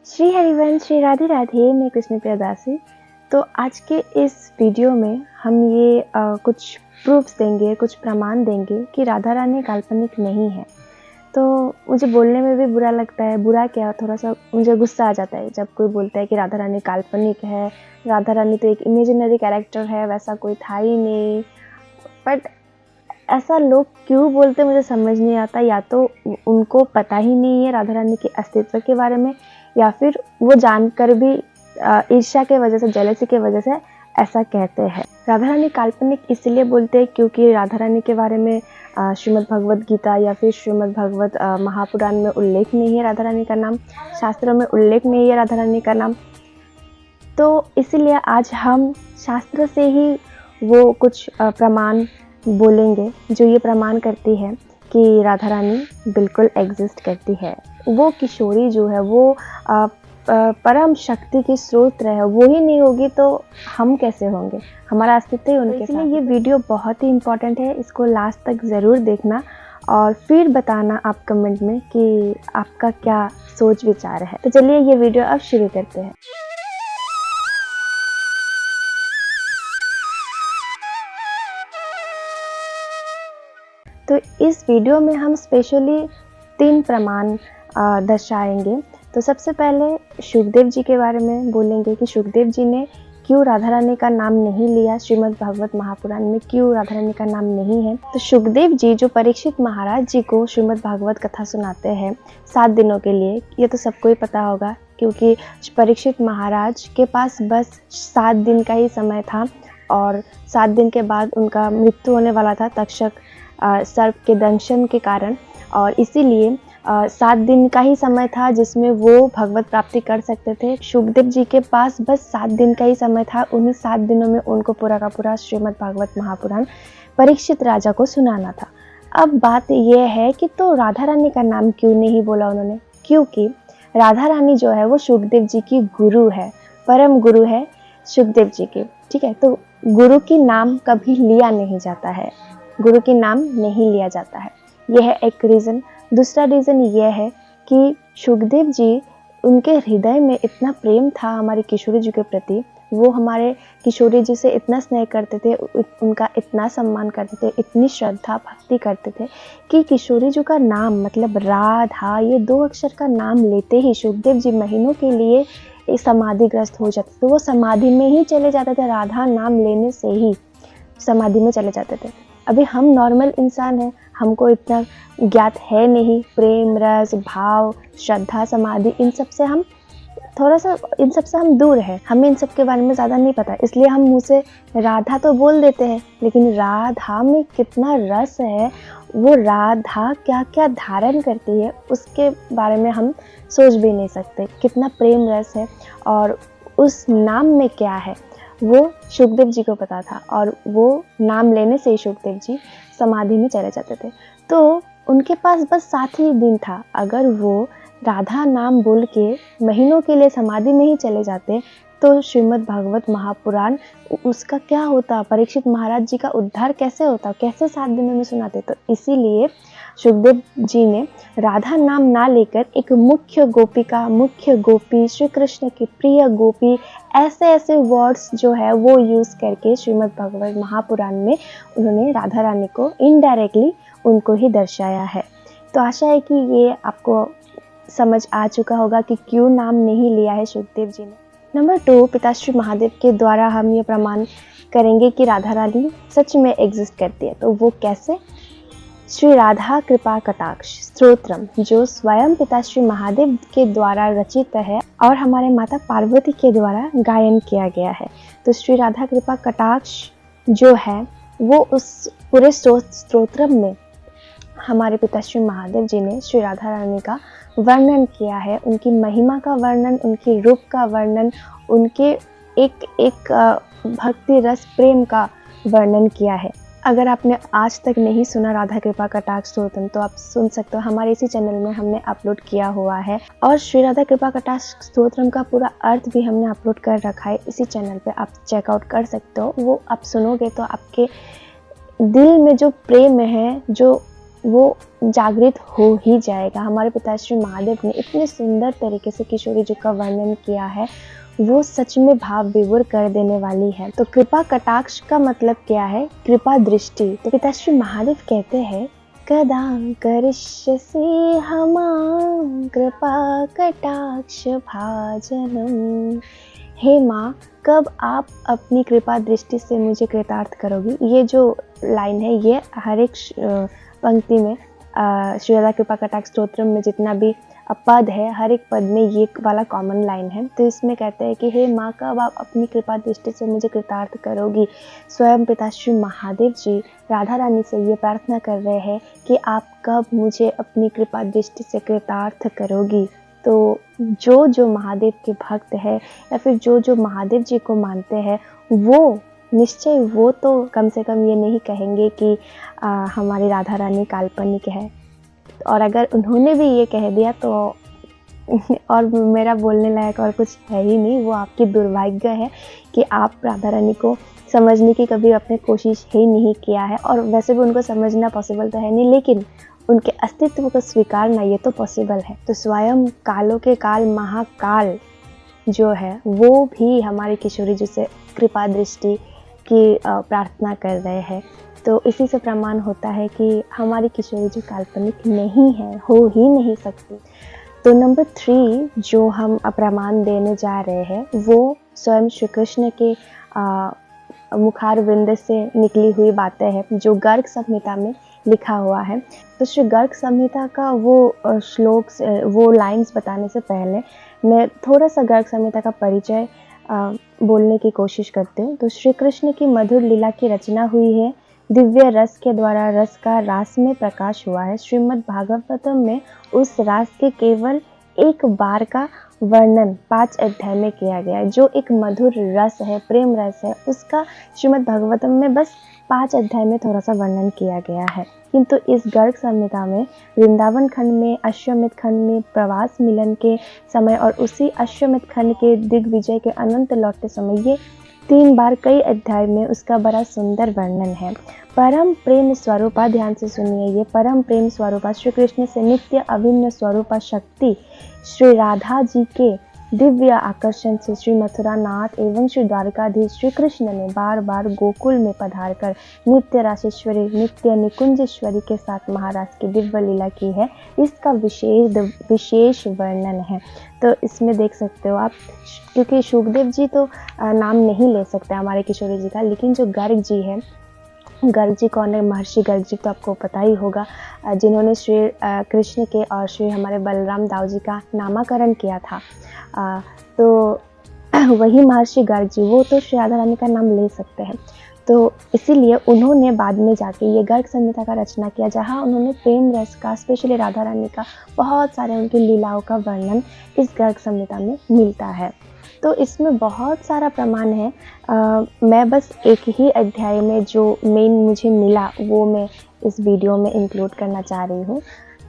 श्री हरिवंश श्री राधे राधे। मैं कृष्ण प्रियदासी। तो आज के इस वीडियो में हम ये कुछ प्रूफ्स देंगे, कुछ प्रमाण देंगे कि राधा रानी काल्पनिक नहीं है। तो मुझे बोलने में भी बुरा लगता है, बुरा क्या, थोड़ा सा मुझे गुस्सा आ जाता है जब कोई बोलता है कि राधा रानी काल्पनिक है। राधा रानी तो एक इमेजिनरी कैरेक्टर है, वैसा कोई था ही नहीं। बट ऐसा लोग क्यों बोलते मुझे समझ नहीं आता। या तो उनको पता ही नहीं है राधा रानी के अस्तित्व के बारे में, या फिर वो जानकर भी ईर्ष्या के वजह से, जेलसी के वजह से ऐसा कहते हैं। राधा रानी काल्पनिक इसलिए बोलते हैं क्योंकि राधा रानी के बारे में श्रीमद् भगवत गीता या फिर श्रीमद् भगवत महापुराण में उल्लेख नहीं है राधा रानी का नाम, शास्त्रों में उल्लेख नहीं है राधा रानी का नाम। तो इसीलिए आज हम शास्त्र से ही वो कुछ प्रमाण बोलेंगे जो ये प्रमाण करती है कि राधा रानी बिल्कुल एग्जिस्ट करती है। वो किशोरी जो है वो परम शक्ति की स्रोत है, वो ही नहीं होगी तो हम कैसे होंगे, हमारा अस्तित्व ही उनके साथ। इसलिए ये वीडियो बहुत ही इम्पोर्टेंट है, इसको लास्ट तक ज़रूर देखना और फिर बताना आप कमेंट में कि आपका क्या सोच विचार है। तो चलिए ये वीडियो अब शुरू करते हैं। तो इस वीडियो में हम स्पेशली 3 प्रमाण दर्शाएंगे। तो सबसे पहले सुखदेव जी के बारे में बोलेंगे कि सुखदेव जी ने क्यों राधा रानी का नाम नहीं लिया, श्रीमद् भागवत महापुराण में क्यों राधा रानी का नाम नहीं है। तो सुखदेव जी जो परीक्षित महाराज जी को श्रीमद् भागवत कथा सुनाते हैं 7 दिनों के लिए, ये तो सबको ही पता होगा क्योंकि परीक्षित महाराज के पास बस 7 दिन का ही समय था और 7 दिन के बाद उनका मृत्यु होने वाला था तक्षक सर्प के दंशन के कारण। और इसीलिए 7 दिन का ही समय था जिसमें वो भगवत प्राप्ति कर सकते थे। सुखदेव जी के पास बस 7 दिन का ही समय था, उन्हीं 7 दिनों में उनको पूरा का पूरा श्रीमद् भागवत महापुराण परीक्षित राजा को सुनाना था। अब बात यह है कि तो राधा रानी का नाम क्यों नहीं बोला उन्होंने, क्योंकि राधा रानी जो है वो सुखदेव जी की गुरु है, परम गुरु है सुखदेव जी की। ठीक है, तो गुरु की नाम कभी लिया नहीं जाता है, गुरु की नाम नहीं लिया जाता है, यह है एक रीज़न। दूसरा रीज़न यह है कि सुखदेव जी, उनके हृदय में इतना प्रेम था हमारे किशोरी जी के प्रति, वो हमारे किशोरी जी से इतना स्नेह करते थे, उनका इतना सम्मान करते थे, इतनी श्रद्धा भक्ति करते थे कि किशोरी जी का नाम मतलब राधा, ये 2 अक्षर का नाम लेते ही सुखदेव जी महीनों के लिए समाधिग्रस्त हो जाते थे। वो समाधि में ही चले जाते थे, राधा नाम लेने से ही समाधि में चले जाते थे। अभी हम नॉर्मल इंसान हैं, हमको इतना ज्ञात है नहीं, प्रेम रस भाव श्रद्धा समाधि इन सब से हम थोड़ा सा, इन सब से हम दूर हैं, हमें इन सब के बारे में ज़्यादा नहीं पता। इसलिए हम मुँह से राधा तो बोल देते हैं, लेकिन राधा में कितना रस है, वो राधा क्या क्या धारण करती है उसके बारे में हम सोच भी नहीं सकते। कितना प्रेम रस है और उस नाम में क्या है वो सुखदेव जी को पता था, और वो नाम लेने से ही सुखदेव जी समाधि में चले जाते थे। तो उनके पास बस 7 ही दिन था, अगर वो राधा नाम बोल के महीनों के लिए समाधि में ही चले जाते तो श्रीमद् भागवत महापुराण उसका क्या होता, परीक्षित महाराज जी का उद्धार कैसे होता, कैसे 7 दिनों में सुनाते। तो इसीलिए सुखदेव जी ने राधा नाम ना लेकर एक मुख्य गोपिका, मुख्य गोपी, श्री कृष्ण की प्रिय गोपी, ऐसे वर्ड्स जो है वो यूज़ करके श्रीमद् भागवत महापुराण में उन्होंने राधा रानी को इनडायरेक्टली उनको ही दर्शाया है। तो आशा है कि ये आपको समझ आ चुका होगा कि क्यों नाम नहीं लिया है सुखदेव जी ने। नंबर 2, पिताश्री महादेव के द्वारा हम ये प्रमाण करेंगे कि राधा रानी सच में एग्जिस्ट करती है। तो वो कैसे? श्री राधा कृपा कटाक्ष स्तोत्रम, जो स्वयं पिताश्री महादेव के द्वारा रचित है और हमारे माता पार्वती के द्वारा गायन किया गया है। तो श्री राधा कृपा कटाक्ष जो है वो उस पूरे स्तोत्रम में हमारे पिताश्री महादेव जी ने श्री राधा रानी का वर्णन किया है, उनकी महिमा का वर्णन, उनके रूप का वर्णन, उनके एक भक्ति रस प्रेम का वर्णन किया है। अगर आपने आज तक नहीं सुना राधा कृपा कटाक्ष स्तोत्रम तो आप सुन सकते हो, हमारे इसी चैनल में हमने अपलोड किया हुआ है। और श्री राधा कृपा कटाक्ष स्तोत्रम का पूरा अर्थ भी हमने अपलोड कर रखा है इसी चैनल पे, आप चेकआउट कर सकते हो। वो आप सुनोगे तो आपके दिल में जो प्रेम है, जो वो जागृत हो ही जाएगा। हमारे पिताश्री महादेव ने इतने सुंदर तरीके से किशोरी जी का वर्णन किया है, वो सच में भाव विभोर कर देने वाली है। तो कृपा कटाक्ष का मतलब क्या है? कृपा दृष्टि। तो पिताश्री महादेव कहते हैं, कदा करिष्यसि हमां कृपा कटाक्ष भाजनम। हे माँ, कब आप अपनी कृपा दृष्टि से मुझे कृतार्थ करोगी। ये जो लाइन है, ये हर एक पंक्ति में श्री राधा कृपा कटाक्ष स्तोत्र में जितना भी पद है, हर एक पद में ये वाला कॉमन लाइन है। तो इसमें कहते हैं कि हे माँ, कब आप अपनी कृपा दृष्टि से मुझे कृतार्थ करोगी। स्वयं पिताश्री महादेव जी राधा रानी से ये प्रार्थना कर रहे हैं कि आप कब मुझे अपनी कृपा दृष्टि से कृतार्थ करोगी। तो जो जो महादेव के भक्त है या फिर जो जो महादेव जी को मानते हैं, वो निश्चय वो तो कम से कम ये नहीं कहेंगे कि हमारी राधा रानी काल्पनिक है। और अगर उन्होंने भी ये कह दिया तो और मेरा बोलने लायक और कुछ है ही नहीं। वो आपकी दुर्भाग्य है कि आप राधा रानी को समझने की कभी अपने कोशिश ही नहीं किया है। और वैसे भी उनको समझना पॉसिबल तो है नहीं, लेकिन उनके अस्तित्व को स्वीकारना ये तो पॉसिबल है। तो स्वयं कालों के काल महाकाल जो है, वो भी हमारी किशोरी जी से कृपा दृष्टि की प्रार्थना कर रहे हैं। तो इसी से प्रमाण होता है कि हमारी किशोरी जी काल्पनिक नहीं है, हो ही नहीं सकती। तो नंबर 3 जो हम प्रमाण देने जा रहे हैं, वो स्वयं श्री कृष्ण के मुखार विंद से निकली हुई बातें हैं, जो गर्ग संहिता में लिखा हुआ है। तो श्री गर्ग संहिता का वो श्लोक वो लाइन्स बताने से पहले मैं थोड़ा सा गर्ग संहिता का परिचय बोलने की कोशिश करती हूँ। तो श्री कृष्ण की मधुर लीला की रचना हुई है, दिव्य रस के द्वारा रस का रास में प्रकाश हुआ है। श्रीमद् भागवतम में उस रास के केवल एक बार का वर्णन 5 अध्याय में किया गया है। जो एक मधुर रस है, प्रेम रस है, उसका श्रीमद् भागवतम में बस 5 अध्याय में थोड़ा सा वर्णन किया गया है। किंतु इस गर्ग संहिता में वृंदावन खंड में, अश्वमेध खंड में प्रवास मिलन के समय और उसी अश्वमेध खंड के दिग्विजय के अनंत लौटते समय, ये 3 बार कई अध्याय में उसका बड़ा सुंदर वर्णन है। परम प्रेम स्वरूपा, ध्यान से सुनिए, ये परम प्रेम स्वरूपा श्री कृष्ण से नित्य अभिन्न स्वरूपा शक्ति श्री राधा जी के दिव्य आकर्षण से श्री मथुरा नाथ एवं श्री द्वारकाधीश श्री कृष्ण ने बार बार गोकुल में पधारकर नित्य रासेश्वरी, नित्य निकुंजेश्वरी के साथ महाराज की दिव्य लीला की है। इसका विशेष वर्णन है। तो इसमें देख सकते हो आप, क्योंकि शुकदेव जी तो नाम नहीं ले सकते हमारे किशोरी जी का, लेकिन जो गर्ग जी है, गर्ग जी कौन है? महर्षि गर्ग जी तो आपको पता ही होगा, जिन्होंने श्री कृष्ण के और श्री हमारे बलराम दाऊ जी का नामकरण किया था। तो वही महर्षि गर्ग जी, वो तो श्री राधा रानी का नाम ले सकते हैं। तो इसीलिए उन्होंने बाद में जाके ये गर्ग संहिता का रचना किया, जहाँ उन्होंने प्रेम रस का, स्पेशली राधा रानी का, बहुत सारे उनकी लीलाओं का वर्णन इस गर्ग संहिता में मिलता है। तो इसमें बहुत सारा प्रमाण है। मैं बस एक ही अध्याय में जो मेन मुझे मिला वो मैं इस वीडियो में इंक्लूड करना चाह रही हूँ।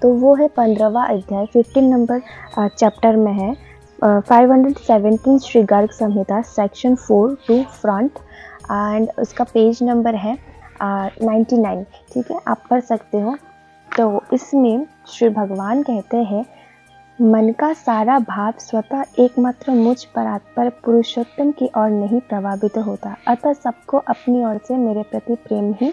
तो वो है 15वां अध्याय, 15 नंबर चैप्टर में है, 517 श्री गर्ग संहिता सेक्शन 4 टू फ्रंट, एंड उसका पेज नंबर है 99। ठीक है, आप पढ़ सकते हो। तो इसमें श्री भगवान कहते हैं, मन का सारा भाव स्वतः एकमात्र मुझ परात्पर पुरुषोत्तम की ओर नहीं प्रभावित होता, अतः सबको अपनी ओर से मेरे प्रति प्रेम ही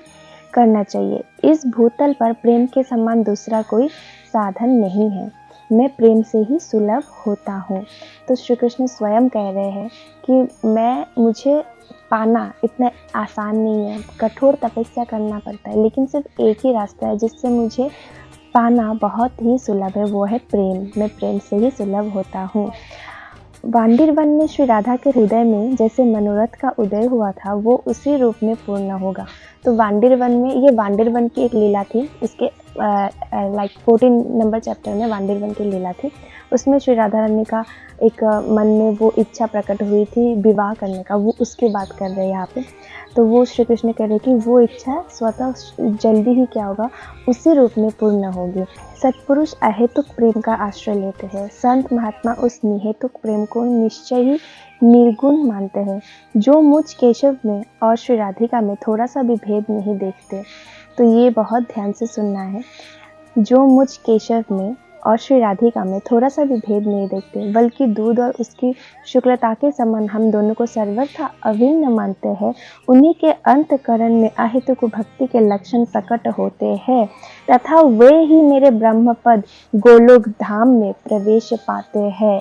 करना चाहिए। इस भूतल पर प्रेम के समान दूसरा कोई साधन नहीं है, मैं प्रेम से ही सुलभ होता हूँ। तो श्री कृष्ण स्वयं कह रहे हैं कि मुझे पाना इतना आसान नहीं है, कठोर तपस्या करना पड़ता है, लेकिन सिर्फ एक ही रास्ता है जिससे मुझे पाना बहुत ही सुलभ है, वो है प्रेम। मैं प्रेम से ही सुलभ होता हूँ। वांडिर वन में श्री राधा के हृदय में जैसे मनोरथ का उदय हुआ था, वो उसी रूप में पूर्ण होगा। तो वांडिर वन में, ये वांडिर वन की एक लीला थी, इसके 14 नंबर चैप्टर में वांडिर वन की लीला थी। उसमें श्री राधा रानी का एक मन में वो इच्छा प्रकट हुई थी विवाह करने का, वो उसकी बात कर रहे हैं यहाँ पे। तो वो श्री कृष्ण कह रहे कि वो इच्छा स्वतः जल्दी ही क्या होगा, उसी रूप में पूर्ण होगी। सत्पुरुष अहेतुक प्रेम का आश्रय लेते हैं, संत महात्मा उस निहेतुक प्रेम को निश्चय ही निर्गुण मानते हैं। जो मुझ केशव में और श्री राधिका में थोड़ा सा भी भेद नहीं देखते, तो ये बहुत ध्यान से सुनना है। जो मुझ केशव में और श्री राधिका में थोड़ा सा भी भेद नहीं देखते, बल्कि दूध और उसकी शुक्लता के समान हम दोनों को सर्वथा अभिन्न मानते हैं, उन्हीं के अंतःकरण में अहेतुक भक्ति के लक्षण प्रकट होते हैं तथा वे ही मेरे ब्रह्मपद गोलोक धाम में प्रवेश पाते हैं।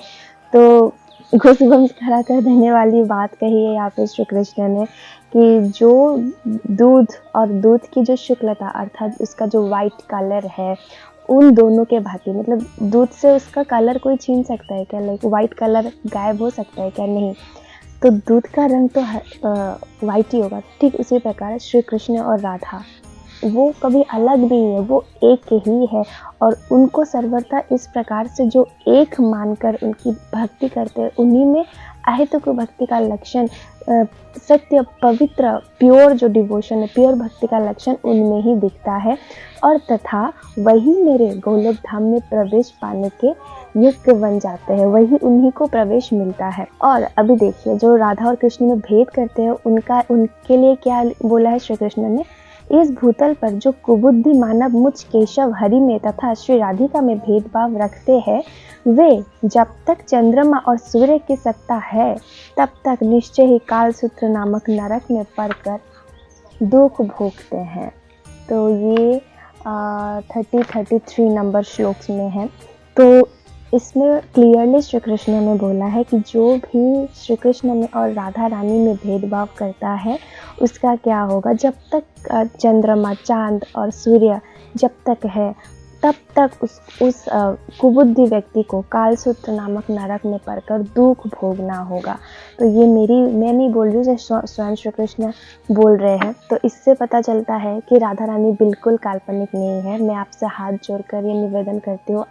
तो घुसबम्स खड़ा कर देने वाली बात कही है यहाँ पे श्री कृष्ण ने कि जो दूध और दूध की जो शुक्लता अर्थात उसका जो वाइट कलर है, उन दोनों के भांति, मतलब दूध से उसका कलर कोई छीन सकता है क्या? लाइक वाइट कलर गायब हो सकता है क्या? नहीं। तो दूध का रंग तो वाइट ही होगा। ठीक उसी प्रकार श्री कृष्ण और राधा वो कभी अलग नहीं है, वो एक ही है और उनको सर्वथा इस प्रकार से जो एक मानकर उनकी भक्ति करते हैं, उन्हीं में अहेतुक भक्ति का लक्षण, सत्य पवित्र प्योर जो डिवोशन है, प्योर भक्ति का लक्षण उनमें ही दिखता है और तथा वही मेरे गोलोक धाम में प्रवेश पाने के युक्त बन जाते हैं, वही उन्हीं को प्रवेश मिलता है। और अभी देखिए जो राधा और कृष्ण में भेद करते हैं उनके लिए क्या बोला है श्री कृष्ण ने, इस भूतल पर जो कुबुद्धि मानव मुझ केशव हरि में तथा श्री राधिका में भेदभाव रखते हैं, वे जब तक चंद्रमा और सूर्य की सत्ता है तब तक निश्चय ही कालसूत्र नामक नरक में पड़कर दुख भोगते हैं। तो ये 33 नंबर श्लोक में है। तो इसमें क्लियरली श्री कृष्ण ने बोला है कि जो भी श्री कृष्ण में और राधा रानी में भेदभाव करता है उसका क्या होगा, जब तक चंद्रमा, चांद और सूर्य जब तक है तब तक उस कुबुद्धि व्यक्ति को कालसूत्र नामक नरक में पड़कर दुख भोगना होगा। तो ये मैं नहीं बोल रही हूँ, स्वयं श्री कृष्ण बोल रहे हैं। तो इससे पता चलता है कि राधा रानी बिल्कुल काल्पनिक नहीं है। मैं आपसे हाथ जोड़कर ये निवेदन करती हूँ,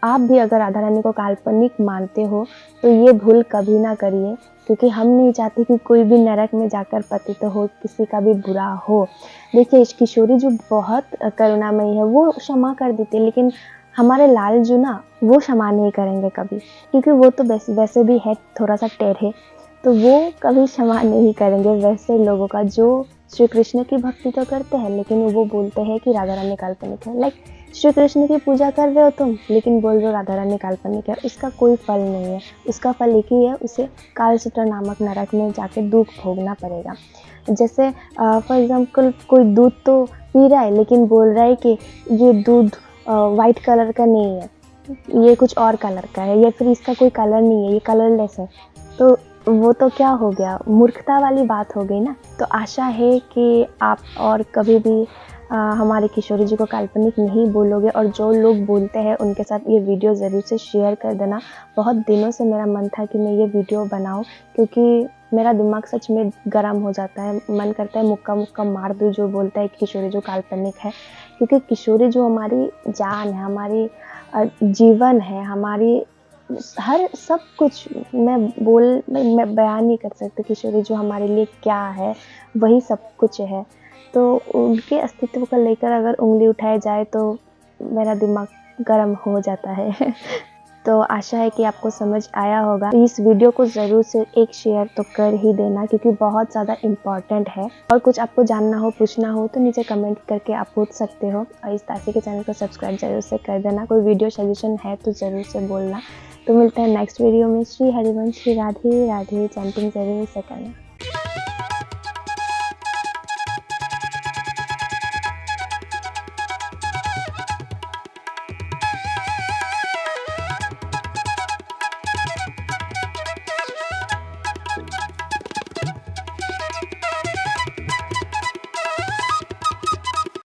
आप भी अगर राधा रानी को काल्पनिक मानते हो तो ये भूल कभी ना करिए, क्योंकि हम नहीं चाहते कि कोई भी नरक में जाकर पतित हो, किसी का भी बुरा हो। देखिए किशोरी जो बहुत करुणामयी है वो क्षमा कर देती है, लेकिन हमारे लाल जो ना वो क्षमा नहीं करेंगे कभी, क्योंकि वो तो वैसे भी है थोड़ा सा टेढ़े, तो वो कभी क्षमा नहीं करेंगे वैसे लोगों का जो श्री कृष्ण की भक्ति तो करते हैं लेकिन वो बोलते हैं कि राधा रानी काल्पनिक है। लाइक श्री कृष्ण की पूजा कर रहे हो तुम लेकिन बोल रहे हो राधा रानी काल्पनिक है, उसका कोई फल नहीं है। उसका फल एक ही है, उसे कालसूत्र नामक नरक में जाके दुख भोगना पड़ेगा। जैसे फॉर एग्जाम्पल कोई दूध तो पी रहा है लेकिन बोल रहा है कि ये दूध वाइट कलर का नहीं है, ये कुछ और कलर का है, या फिर इसका कोई कलर नहीं है, ये कलरलेस है, तो वो तो क्या हो गया, मूर्खता वाली बात हो गई ना। तो आशा है कि आप और कभी भी हमारे किशोरी जी को काल्पनिक नहीं बोलोगे, और जो लोग बोलते हैं उनके साथ ये वीडियो ज़रूर से शेयर कर देना। बहुत दिनों से मेरा मन था कि मैं ये वीडियो बनाऊं, क्योंकि मेरा दिमाग सच में गर्म हो जाता है, मन करता है मुक्का मार दूँ जो बोलता है किशोरी जो काल्पनिक है। क्योंकि किशोरी जो हमारी जान है, हमारी जीवन है, हमारी हर सब कुछ मैं बयान नहीं कर सकती। किशोरी जो हमारे लिए क्या है वही सब कुछ है। तो उनके अस्तित्व को लेकर अगर उंगली उठाई जाए तो मेरा दिमाग गर्म हो जाता है। तो आशा है कि आपको समझ आया होगा। इस वीडियो को ज़रूर से एक शेयर तो कर ही देना, क्योंकि बहुत ज़्यादा इम्पॉर्टेंट है। और कुछ आपको जानना हो, पूछना हो तो नीचे कमेंट करके आप पूछ सकते हो। और इस तासी के चैनल को सब्सक्राइब जरूर से कर देना। कोई वीडियो सजेशन है तो ज़रूर से बोलना। तो मिलते हैं नेक्स्ट वीडियो में। श्री हरिवंश, श्री राधे राधे, चैंटिंग जरूर से करना।